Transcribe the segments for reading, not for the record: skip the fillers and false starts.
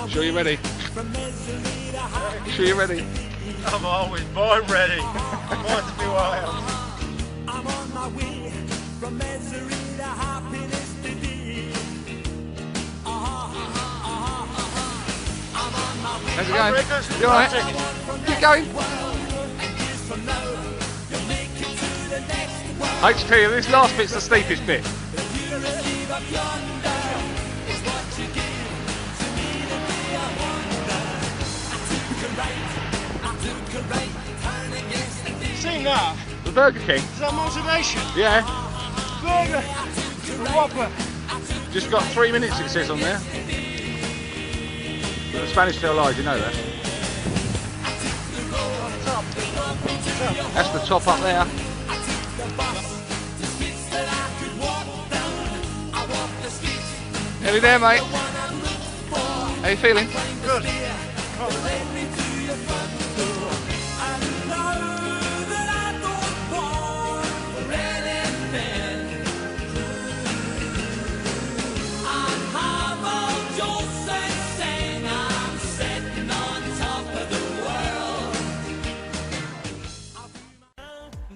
Sure you're ready? Sure you're ready? I'm always born ready. Born to be wild. I'm on my way from misery to happiness today. I'm on my way. How's it going? Rickers, You alright? Keep going. I hate to tell you, this last bit's the steepest bit. Seen that? The Burger King. Is that motivation? Yeah. Burger. Whopper. Just got 3 minutes, it says on there. But the Spanish tell lies, you know that. That's the top up there. Nearly there, mate. How you feeling? Good.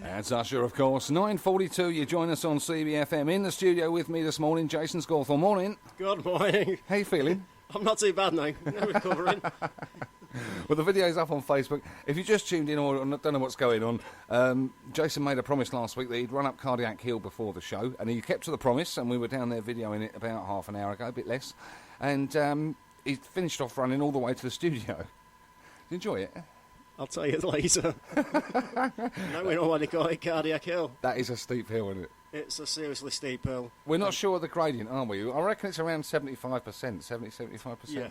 That's Usher, of course. 9:42, you join us on CBFM. In the studio with me this morning, Jason Scorthorne. Morning. Good morning. How you feeling? I'm not too bad now. I'm recovering. Well, the video's up on Facebook. If you just tuned in or don't know what's going on, Jason made a promise last week that he'd run up Cardiac Hill before the show, and he kept to the promise, and we were down there videoing it about half an hour ago, a bit less, and he finished off running all the way to the studio. Did you enjoy it? I'll tell you later. Now we know why they call it Cardiac Hill. That is a steep hill, isn't it? It's a seriously steep hill. We're not sure of the gradient, are we? I reckon it's around 75%, 75%. Yeah.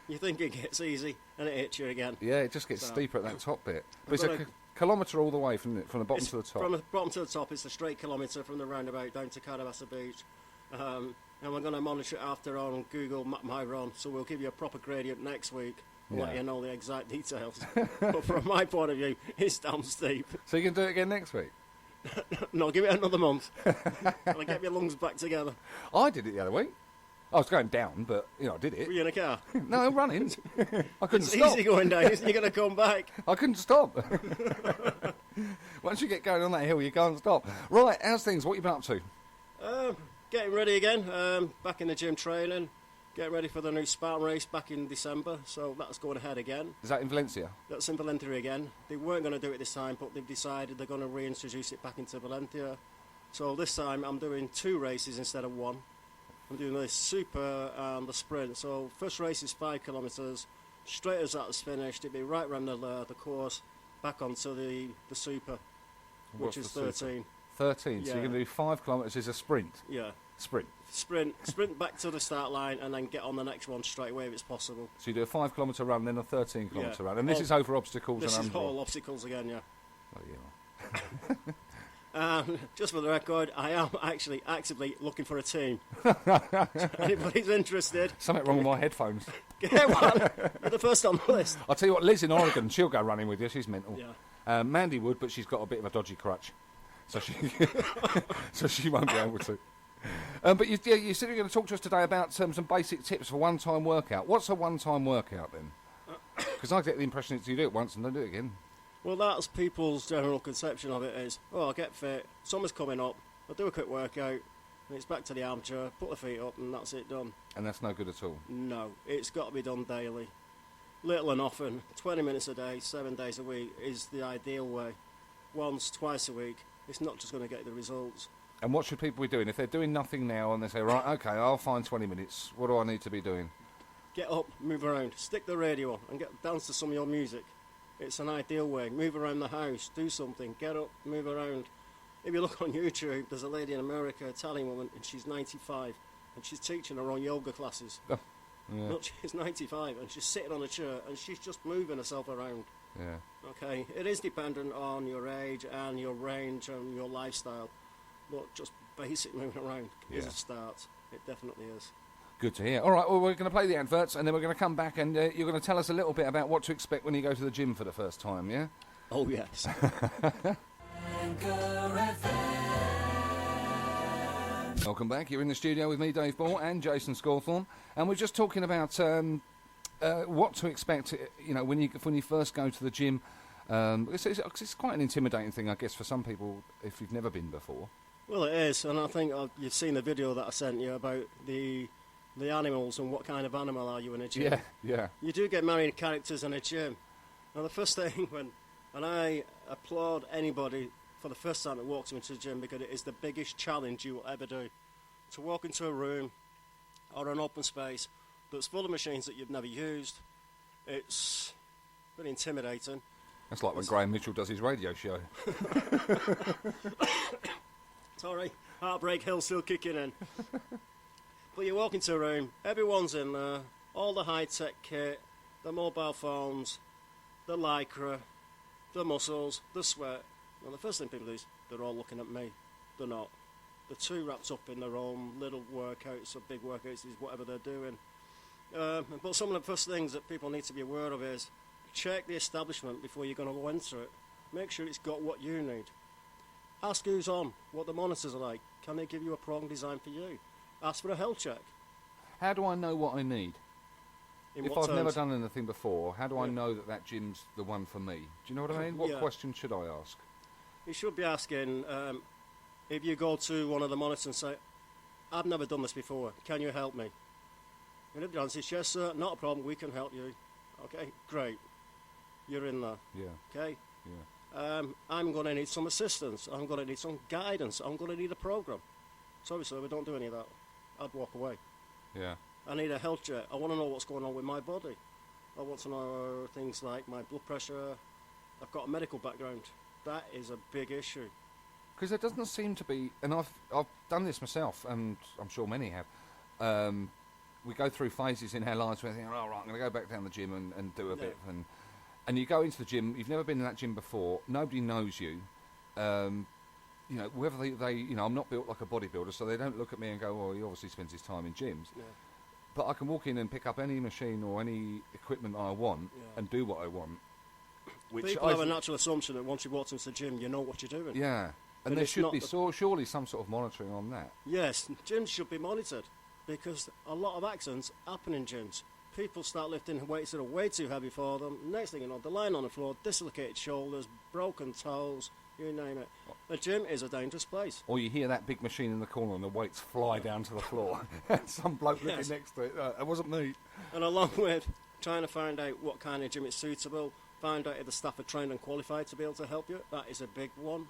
You think it gets easy, and it hits you again. Yeah, it just gets steeper at that top bit. But it's got a kilometre all the way from the bottom It's to the top. From the bottom to the top, it's a straight kilometre from the roundabout down to Cardassar Beach. And we're going to monitor it after on Google Map My Run, so we'll give you a proper gradient next week and let you know the exact details. But from my point of view, it's damn steep. So you can do it again next week? No, give it another month. I'll get your lungs back together. I did it the other week. I was going down, but, I did Were it. you in a car? No, I'm running. I couldn't It's stop. easy going down, isn't it? You're going to come back. I couldn't stop. Once you get going on that hill, you can't stop. Right, how's things? What have you been up to? Getting ready again. Back in the gym training. Getting ready for the new Spartan race back in December. So that's going ahead again. Is that in Valencia? That's in Valencia again. They weren't going to do it this time, but they've decided they're going to reintroduce it back into Valencia. So this time I'm doing 2 races instead of 1. I'm doing the super and the sprint. So first race is 5 kilometres. Straight as that is finished, it'll be right round the course, back onto the super, What's which is the super? 13. 13, so Yeah. you're going to do 5 kilometres as a sprint. Yeah. Sprint. Sprint back to the start line and then get on the next one straight away if it's possible. So you do a 5 kilometre run, then a 13 kilometre Yeah. run. And this is over obstacles This and is all obstacles again, yeah. Oh, yeah. Just for the record, I am actually actively looking for a team. Anybody's interested? Something wrong with my headphones. Get one. You're the first on the list. I'll tell you what, Liz in Oregon, she'll go running with you. She's mental. Yeah. Mandy would, but she's got a bit of a dodgy crutch, so she won't be able to. But you said you're going to talk to us today about some basic tips for one-time workout. What's a one-time workout then? Because I get the impression that you do it once and don't do it again. Well, that's people's general conception of it is, I'll get fit, summer's coming up, I'll do a quick workout, and it's back to the armchair, put the feet up, and that's it done. And that's no good at all. No, it's got to be done daily. Little and often, 20 minutes a day, 7 days a week is the ideal way. Once, twice a week, it's not just going to get the results. And what should people be doing? If they're doing nothing now and they say, right, okay, I'll find 20 minutes, what do I need to be doing? Get up, move around, stick the radio on, and get dance to some of your music. It's an ideal way. Move around the house, do something, get up, move around. If you look on YouTube, there's a lady in America, Italian woman, and she's 95, and she's teaching her own yoga classes. Oh, yeah. Look, she's 95, and she's sitting on a chair, and she's just moving herself around. Yeah. Okay, it is dependent on your age and your range and your lifestyle, but just basic moving around is a start. It definitely is. Good to hear. All right, well, we're going to play the adverts, and then we're going to come back, and you're going to tell us a little bit about what to expect when you go to the gym for the first time, yeah? Oh, yes. Welcome back. You're in the studio with me, Dave Ball, and Jason Scorthorne, and we're just talking about what to expect, when you first go to the gym. It's quite an intimidating thing, I guess, for some people if you've never been before. Well, it is, and I think you've seen the video that I sent you about the animals and what kind of animal are you in a gym. Yeah. You do get married characters in a gym. Now, the first thing and I applaud anybody for the first time that walks into the gym, because it is the biggest challenge you will ever do. To walk into a room or an open space that's full of machines that you've never used, it's pretty intimidating. That's like when Graham Mitchell does his radio show. Sorry, Heartbreak Hill still kicking in. But you walk into a room, everyone's in there, all the high-tech kit, the mobile phones, the lycra, the muscles, the sweat. Well, the first thing people do is they're all looking at me. They're not. They're too wrapped up in their own little workouts or big workouts, is whatever they're doing. But some of the first things that people need to be aware of is check the establishment before you're going to go into it. Make sure it's got what you need. Ask who's on, what the monitors are like. Can they give you a program designed for you? Ask for a health check. How do I know what I need? In If what I've never terms? done anything before, how do I Yeah. know that gym's the one for me? Do you know what I mean? What Yeah. question should I ask? You should be asking, if you go to one of the monitors and say, I've never done this before, can you help me? And if the answer is yes, sir, not a problem, we can help you. Okay, great. You're in there, Yeah, okay? yeah. I'm going to need some assistance. I'm going to need some guidance. I'm going to need a program. Sorry, sir, we don't do any of that. I'd walk away. Yeah. I need a health check. I want to know what's going on with my body. I want to know things like my blood pressure. I've got a medical background. That is a big issue. Because there doesn't seem to be, and I've done this myself, and I'm sure many have. We go through phases in our lives where we think, oh, right, I'm going to go back down the gym and do a bit. And you go into the gym, you've never been in that gym before, nobody knows you. Whether they, I'm not built like a bodybuilder, so they don't look at me and go, well, he obviously spends his time in gyms. Yeah. But I can walk in and pick up any machine or any equipment I want and do what I want. Which People have a natural assumption that once you walk into the gym, you know what you're doing. Yeah. But And there it's should not be the- surely some sort of monitoring on that. Yes, gyms should be monitored because a lot of accidents happen in gyms. People start lifting weights that are way too heavy for them. Next thing you know, they're lying on the floor, dislocated shoulders, broken toes, you name it. A gym is a dangerous place. Or you hear that big machine in the corner and the weights fly down to the floor. Some bloke Yes. looking next to it. It wasn't me. And along with trying to find out what kind of gym is suitable, find out if the staff are trained and qualified to be able to help you. That is a big one.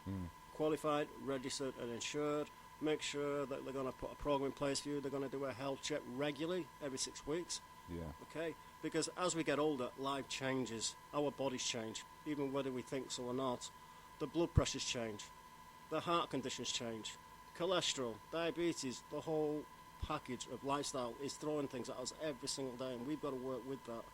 Qualified, registered and insured. Make sure that they're going to put a program in place for you. They're going to do a health check regularly, every 6 weeks. Yeah. Okay? Because as we get older, life changes. Our bodies change, even whether we think so or not. The blood pressures change. The heart conditions change. Cholesterol, diabetes, the whole package of lifestyle is throwing things at us every single day, and we've got to work with that.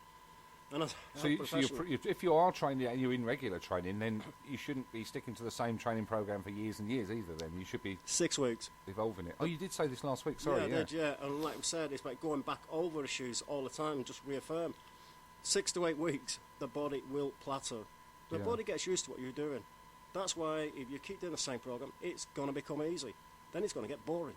And as So, if you are training and you're in regular training, then you shouldn't be sticking to the same training program for years and years either. Then you should be 6 weeks. evolving it. Oh, you did say this last week. Sorry. I did, yeah. And like we said, it's about going back over issues all the time and just reaffirm. 6 to 8 weeks, the body will plateau. The Yeah. body gets used to what you're doing. That's why if you keep doing the same program, it's going to become easy. Then it's going to get boring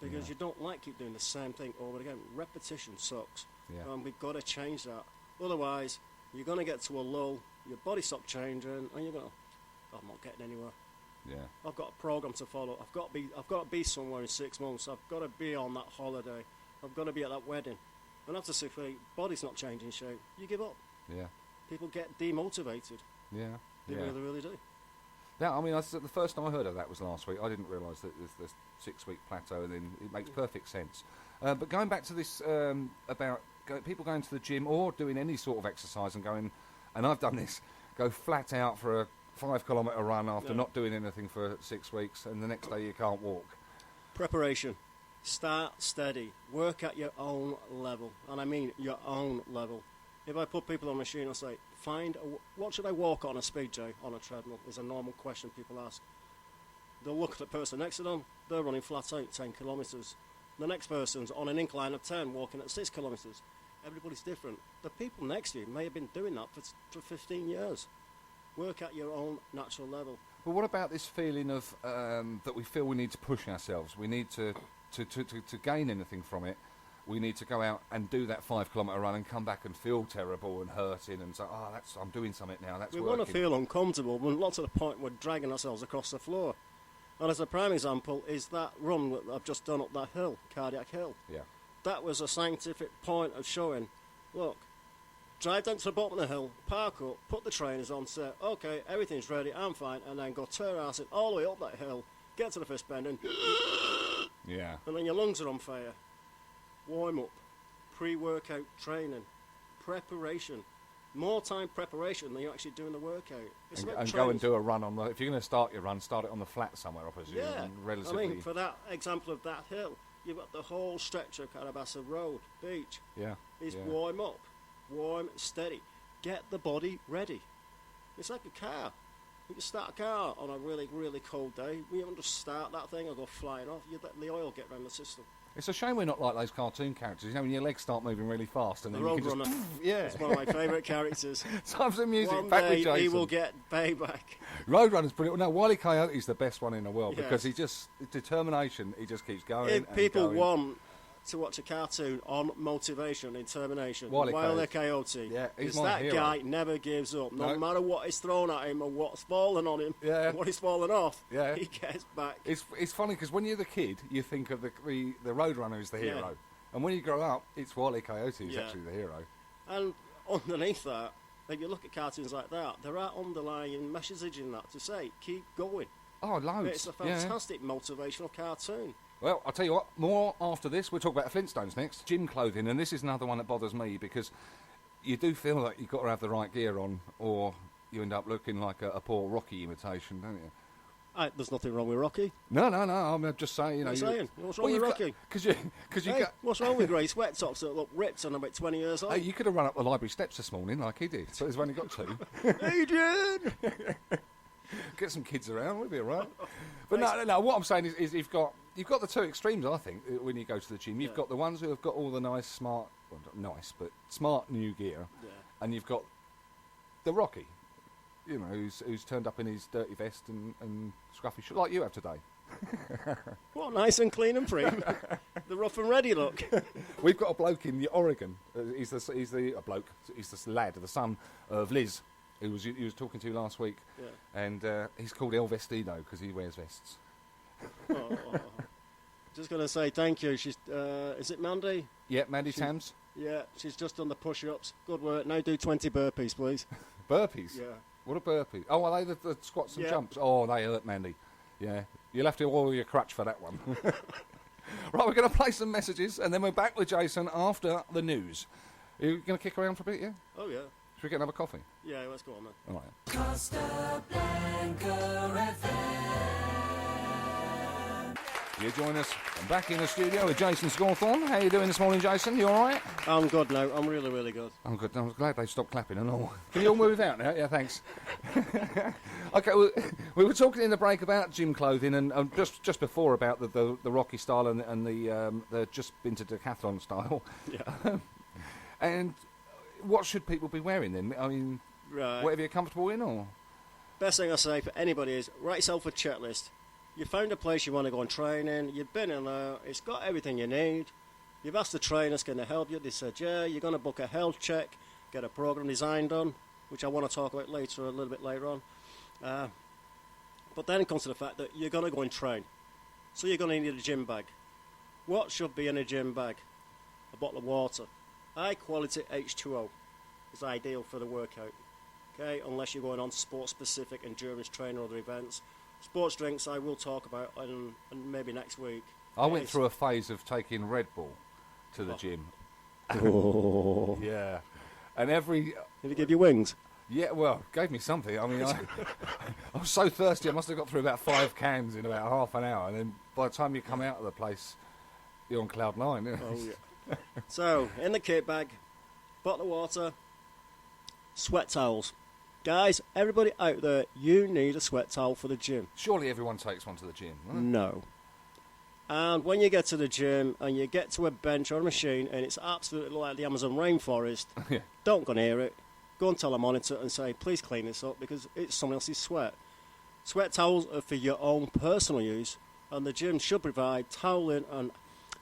because you don't like keep doing the same thing over again. Repetition sucks. Yeah. And we've got to change that. Otherwise, you're going to get to a lull, your body stops changing, and you're going to, I'm not getting anywhere. Yeah. I've got a program to follow. I've got to be somewhere in 6 months. I've got to be on that holiday. I've got to be at that wedding. And after 6 weeks, body's not changing shape. You give up. Yeah. People get demotivated. Yeah. They Yeah. really, really do. Yeah, I mean, the first time I heard of that was last week. I didn't realise that there's this 6 week plateau, and then it makes perfect sense. But going back to this about people going to the gym or doing any sort of exercise and going, and I've done this, go flat out for a 5 kilometre run after not doing anything for 6 weeks, and the next day you can't walk. Preparation. Start steady. Work at your own level. And I mean your own level. If I put people on a machine, I'll say, what should I walk on a speed J on a treadmill? Is a normal question people ask. They'll look at the person next to them. They're running flat out 10 kilometres. The next person's on an incline of 10, walking at 6 kilometres. Everybody's different. The people next to you may have been doing that for 15 years. Work at your own natural level. But what about this feeling of that we feel we need to push ourselves? We need to gain anything from it. we need to go out and do that 5 kilometre run and come back and feel terrible and hurting and say, I'm doing something now, that's We working. want to feel uncomfortable, but not to the point we're dragging ourselves across the floor. And as a prime example is that run that I've just done up that hill, Cardiac Hill. Yeah. That was a scientific point of showing, look, drive down to the bottom of the hill, park up, put the trainers on, say, okay, everything's ready, I'm fine, and then go turn our ass all the way up that hill, get to the first bend, and Yeah. then your lungs are on fire. Warm up, pre-workout training, preparation. More time preparation than you're actually doing the workout. It's about And go training. and do a run on the... If you're going to start your run, start it on the flat somewhere opposite you. Yeah, And relatively... I mean, for that example of that hill, you've got the whole stretch of Carabassa Road, beach. yeah. Is yeah. warm up, warm, steady. Get the body ready. It's like a car. You can start a car on a really, really cold day. You don't just start that thing or go flying off. You let the oil get around the system. It's a shame we're not like those cartoon characters. You know, when your legs start moving really fast and The then you can Roadrunner. just... Yeah. It's one of my favourite characters. Time for music. One Back with day Jason. he will get payback. Roadrunner's brilliant. No, Wile E. Coyote's the best one in the world because Yes. he just... Determination, he just keeps going If and people going. want to watch a cartoon on motivation and determination, Wile E. Wile E. Coyote, Yeah, he's is my that hero. guy never gives up. No No. matter what is thrown at him or what's fallen on him, Yeah. what is fallen off, Yeah. he gets back. It's funny because when you're the kid, you think of the Roadrunner as the Yeah. hero. And when you grow up, it's Wile E. Coyote who's Yeah. actually the hero. And underneath that, if you look at cartoons like that, there are underlying messages in that to say, keep going. Oh, loads. It's a Yeah. fantastic motivational cartoon. Well, I'll tell you what, more after this. We'll talk about Flintstones next. Gym clothing, and this is another one that bothers me because you do feel like you've got to have the right gear on or you end up looking like a poor Rocky imitation, don't you? There's nothing wrong with Rocky. No, I'm just saying, you know... What are you saying? What's wrong with Rocky? Because you Hey, got... what's wrong with grey sweat tops that look ripped and about 20 years old? Hey, you could have run up the library steps this morning like he did, but he's only got 2. Adrian! Get some kids around, we'll be all right. But no, what I'm saying is you've got the two extremes, I think, when you go to the gym. You've Yeah. got the ones who have got all the nice, smart, well, not nice, but smart new gear, Yeah. and you've got the Rocky, you know, who's turned up in his dirty vest and scruffy shirt, like you have today. What nice and clean and free. The rough and ready look. We've got a bloke in Oregon. He's the lad, the son of Liz, he was talking to last week, Yeah. and he's called El Vestido because he wears vests. Oh. Just going to say thank you. She's, is it Mandy? Yeah, Mandy Tams. Yeah, she's just done the push-ups. Good work. Now do 20 burpees, please. Burpees? Yeah. What a burpee. Oh, are they the squats and Yeah. jumps? Oh, they hurt, Mandy. Yeah. You'll have to oil your crutch for that one. Right, we're going to play some messages, and then we're back with Jason after the news. Are you going to kick around for a bit, yeah? Oh, yeah. Should we get another coffee? Yeah, let's go on then. All right. Casablanca You join us. I'm back in the studio with Jason Scawthorne. How you doing this morning, Jason? You all right? I'm good now. I'm really, really good. I'm good. I'm glad they stopped clapping and all. Can you all move out now? Yeah, thanks. Okay, we were talking in the break about gym clothing and just before about the Rocky style and the just been to decathlon style. Yeah. And what should people be wearing then? I mean, Right. whatever you're comfortable in, or Best thing I say for anybody is write yourself a checklist. You found a place you want to go and train in. You've been in there. It's got everything you need. You've asked the trainers, can they help you? They said, yeah, you're going to book a health check, get a program design done, which I want to talk about later, a little bit later on. But then it comes to the fact that you're going to go and train. So you're going to need a gym bag. What should be in a gym bag? A bottle of water. High quality H2O is ideal for the workout. Okay, unless you're going on sport-specific endurance training or other events. Sports drinks I will talk about and maybe next week. I went It's- through a phase of taking Red Bull to the Oh. gym. Oh. Yeah, and every Did it give you wings? yeah, well, gave me something. I mean, I was so thirsty. I must have got through about 5 cans in about half an hour, and then by the time you come out of the place, you're on cloud 9. Isn't it? Oh, yeah. So, in the kit bag, bottle of water, sweat towels. Guys, everybody out there, you need a sweat towel for the gym. Surely everyone takes one to the gym. Right? No. And when you get to the gym and you get to a bench or a machine and it's absolutely like the Amazon rainforest, Yeah. don't go near it. Go and tell a monitor and say, please clean this up because it's someone else's sweat. Sweat towels are for your own personal use, and the gym should provide toweling and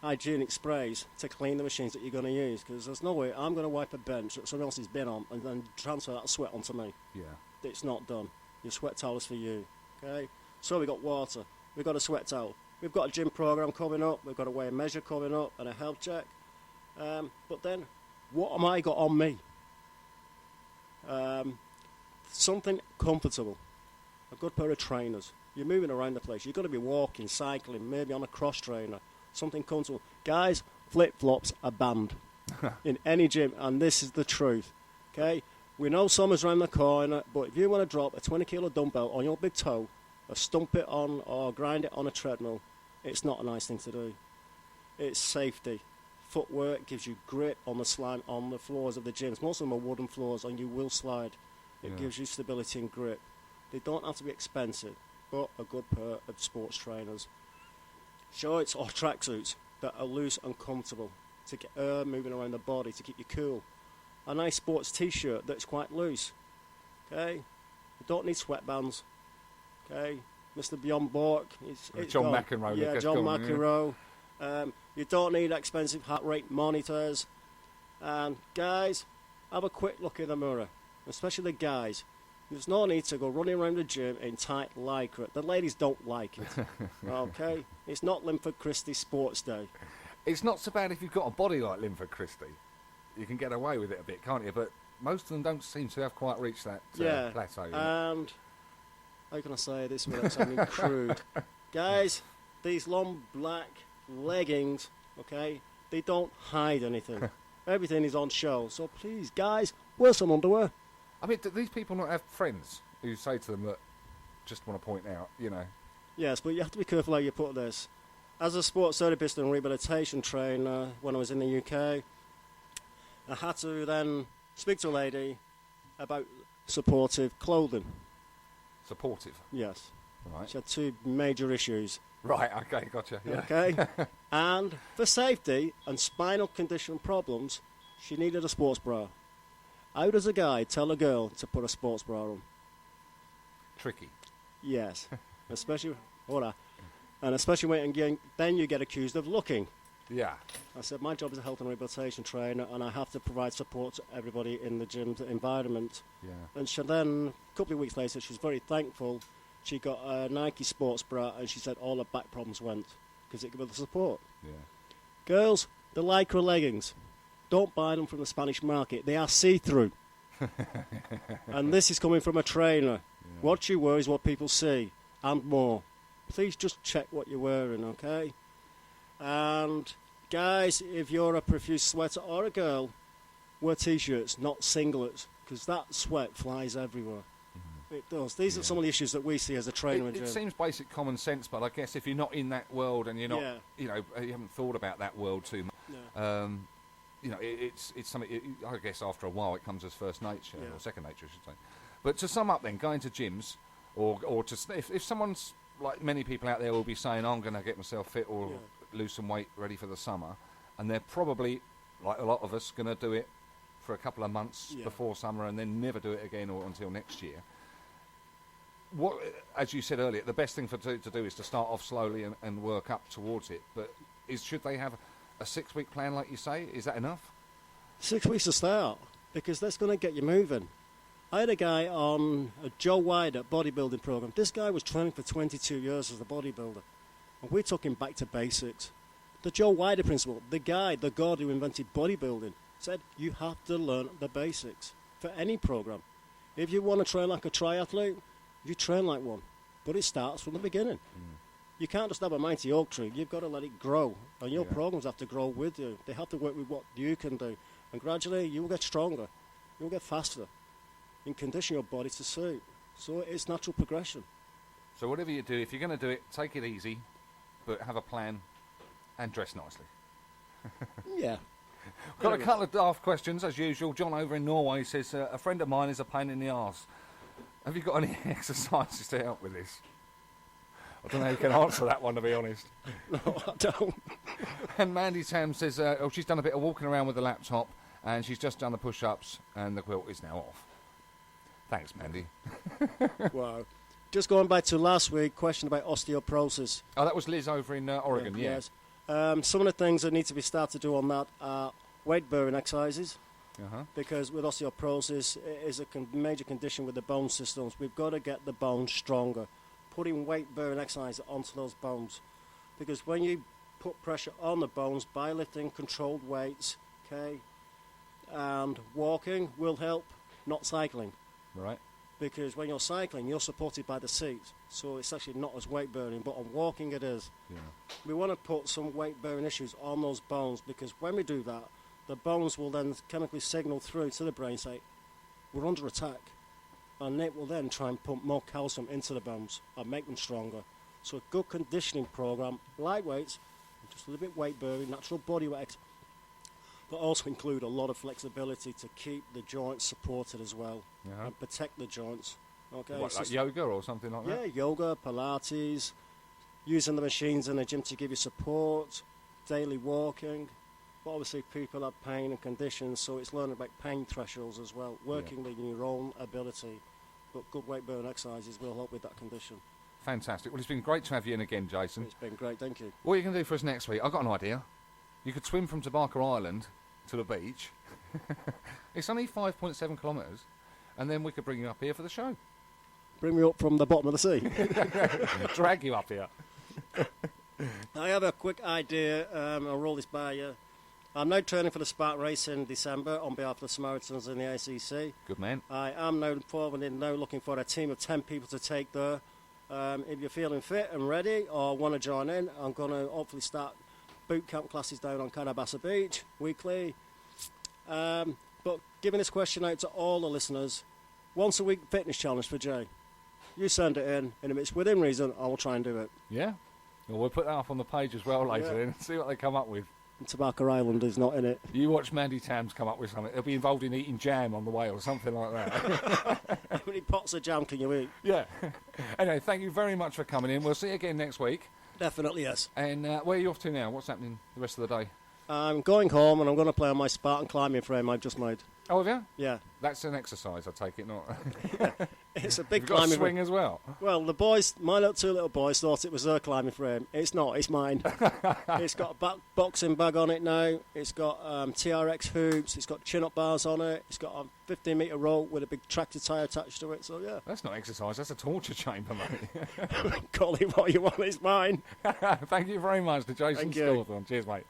hygienic sprays to clean the machines that you're going to use, because there's no way I'm going to wipe a bench that someone else has been on and then transfer that sweat onto me. Yeah. It's not done. Your sweat towel is for you. Okay? So we've got water, we've got a sweat towel, we've got a gym program coming up, we've got a weigh and measure coming up and a health check. But then, what am I got on me? Something comfortable. A good pair of trainers. You're moving around the place. You've got to be walking, cycling, maybe on a cross trainer. Something comfortable. Guys, flip-flops are banned in any gym, and this is the truth. Okay? We know summer's around the corner, but if you want to drop a 20-kilo dumbbell on your big toe, or stump it on, or grind it on a treadmill, it's not a nice thing to do. It's safety. Footwork gives you grip on the slime on the floors of the gyms. Most of them are wooden floors, and you will slide. It gives you stability and grip. They don't have to be expensive, but a good pair of sports trainers. Shorts or tracksuits that are loose and comfortable to get air moving around the body to keep you cool. A nice sports t-shirt that's quite loose. Okay? You don't need sweatbands. Okay? Mr. Beyond Bork. It's John gone. McEnroe. Yeah, John McEnroe. You don't need expensive heart rate monitors. And guys, have a quick look in the mirror. Especially the guys. There's no need to go running around the gym in tight lycra. The ladies don't like it. Okay? It's not Linford Christie Sports Day. It's not so bad if you've got a body like Linford Christie. You can get away with it a bit, can't you? But most of them don't seem to have quite reached that plateau. And how can I say this without sounding crude? Guys, these long black leggings, okay, they don't hide anything. Everything is on show. So please, guys, wear some underwear. I mean, do these people not have friends who say to them that just want to point out, you know? Yes, but you have to be careful how you put this. As a sports therapist and rehabilitation trainer, when I was in the UK, I had to then speak to a lady about supportive clothing. Supportive. Yes. Right. She had two major issues. Right, okay, gotcha. Yeah. Okay? And for safety and spinal condition problems, she needed a sports bra. How does a guy tell a girl to put a sports bra on? Tricky. Yes. Especially, and especially when then you get accused of looking. Yeah. I said, my job is a health and rehabilitation trainer, and I have to provide support to everybody in the gym environment. Yeah. And then, a couple of weeks later, she was very thankful. She got a Nike sports bra, and she said all her back problems went because it gave her the support. Yeah. Girls, the Lycra leggings, don't buy them from the Spanish market. They are see-through. And this is coming from a trainer. Yeah. What you wear is what people see, and more. Please just check what you're wearing, okay? And guys, if you're a profuse sweater or a girl, wear t-shirts, not singlets, because that sweat flies everywhere. Mm-hmm. It does. These are some of the issues that we see as a trainer. It seems basic common sense, but I guess if you're not in that world and you're not, you haven't thought about that world too much, it's something. I guess after a while it comes as first nature or second nature, I should say. But to sum up, then, going to gyms, or to if someone's like many people out there will be saying, I'm going to get myself fit or lose some weight ready for the summer, and they're probably, like a lot of us, going to do it for a couple of months before summer and then never do it again or until next year. What, as you said earlier, the best thing to do is to start off slowly and work up towards it. But should they have a 6-week plan, like you say? Is that enough? 6 weeks to start, because that's going to get you moving. I had a guy on a Joe Wider bodybuilding program. This guy was training for 22 years as a bodybuilder. And we took him back to basics. The Joe Wider principle, the god who invented bodybuilding, said you have to learn the basics for any program. If you want to train like a triathlete, you train like one. But it starts from the beginning. Mm. You can't just have a mighty oak tree. You've got to let it grow. And your programs have to grow with you. They have to work with what you can do. And gradually you will get stronger. You will get faster. And condition your body to suit. So it's natural progression. So whatever you do, if you're going to do it, take it easy, but have a plan and dress nicely. Yeah. Got a couple of daft questions, as usual. John over in Norway says, a friend of mine is a pain in the arse. Have you got any exercises to help with this? I don't know how you can answer that one, to be honest. No, I don't. And Mandy Tam says, she's done a bit of walking around with the laptop, and she's just done the push-ups, and the quilt is now off. Thanks, Mandy. Wow. Just going back to last week, question about osteoporosis. Oh, that was Liz over in Oregon, yeah. Yes. Some of the things that need to be started to do on that are weight-bearing exercises, Uh-huh. because with osteoporosis, it is a major condition with the bone systems. We've got to get the bones stronger, putting weight-bearing exercise onto those bones, because when you put pressure on the bones by lifting controlled weights, okay, and walking will help, not cycling, Right. because when you're cycling, you're supported by the seat, so it's actually not as weight-bearing, but on walking it is. Yeah. We want to put some weight-bearing issues on those bones, because when we do that, the bones will then chemically signal through to the brain, say, we're under attack. And it will then try and pump more calcium into the bones and make them stronger. So a good conditioning program, light weights, just a little bit weight-bearing, natural body weight, but also include a lot of flexibility to keep the joints supported as well, Uh-huh. and protect the joints. Okay, What, it's like just- yoga or something like yeah, that? yoga, Pilates, using the machines in the gym to give you support, daily walking. But obviously people have pain and conditions, so it's learning about pain thresholds as well, working with your own ability. But good weight-bearing exercises will help with that condition. Fantastic. Well, it's been great to have you in again, Jason. It's been great, thank you. What are you going to do for us next week? I've got an idea. You could swim from Tabarka Island to the beach. It's only 5.7 kilometres. And then we could bring you up here for the show. Bring me up from the bottom of the sea. Drag you up here. I have a quick idea, I'll roll this by you. I'm now training for the Spartan race in December on behalf of the Samaritans in the ACC. Good man. I am now looking for a team of 10 people to take there. If you're feeling fit and ready or want to join in, I'm going to hopefully start boot camp classes down on Carabassa Beach weekly. But giving this question out to all the listeners, once a week fitness challenge for Jay. You send it in, and if it's within reason, I will try and do it. Yeah? Well, we'll put that up on the page as well later Yeah. and see what they come up with. And Tabarka Island is not in it. You watch Mandy Tams come up with something. They'll be involved in eating jam on the way or something like that. How many pots of jam can you eat? Yeah. Anyway, thank you very much for coming in. We'll see you again next week. Definitely yes. And where are you off to now? What's happening the rest of the day? I'm going home and I'm going to play on my Spartan climbing frame I've just made. Oh, have you? Yeah. That's an exercise, I take it, not... It's a big You've got a climbing swing as well. Well, the boys, my two little boys, thought it was their climbing frame. It's not, it's mine. It's got a boxing bag on it now. It's got TRX hoops. It's got chin-up bars on it. It's got a 15-metre rope with a big tractor tyre attached to it. So, yeah. That's not exercise, that's a torture chamber, mate. Call it what you want, it's mine. Thank you very much to Jason Thank you. Scawthorne. Cheers, mate.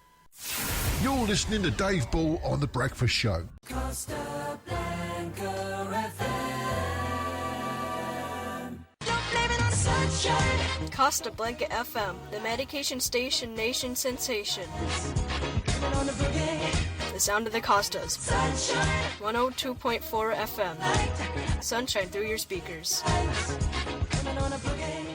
You're listening to Dave Ball on The Breakfast Show. Costa Blanca FM. Don't blame it on sunshine. Costa Blanca FM, the medication station nation sensation. Living on the boogie. The sound of the Costas. Sunshine. 102.4 FM. Sunshine through your speakers. Living on a boogie.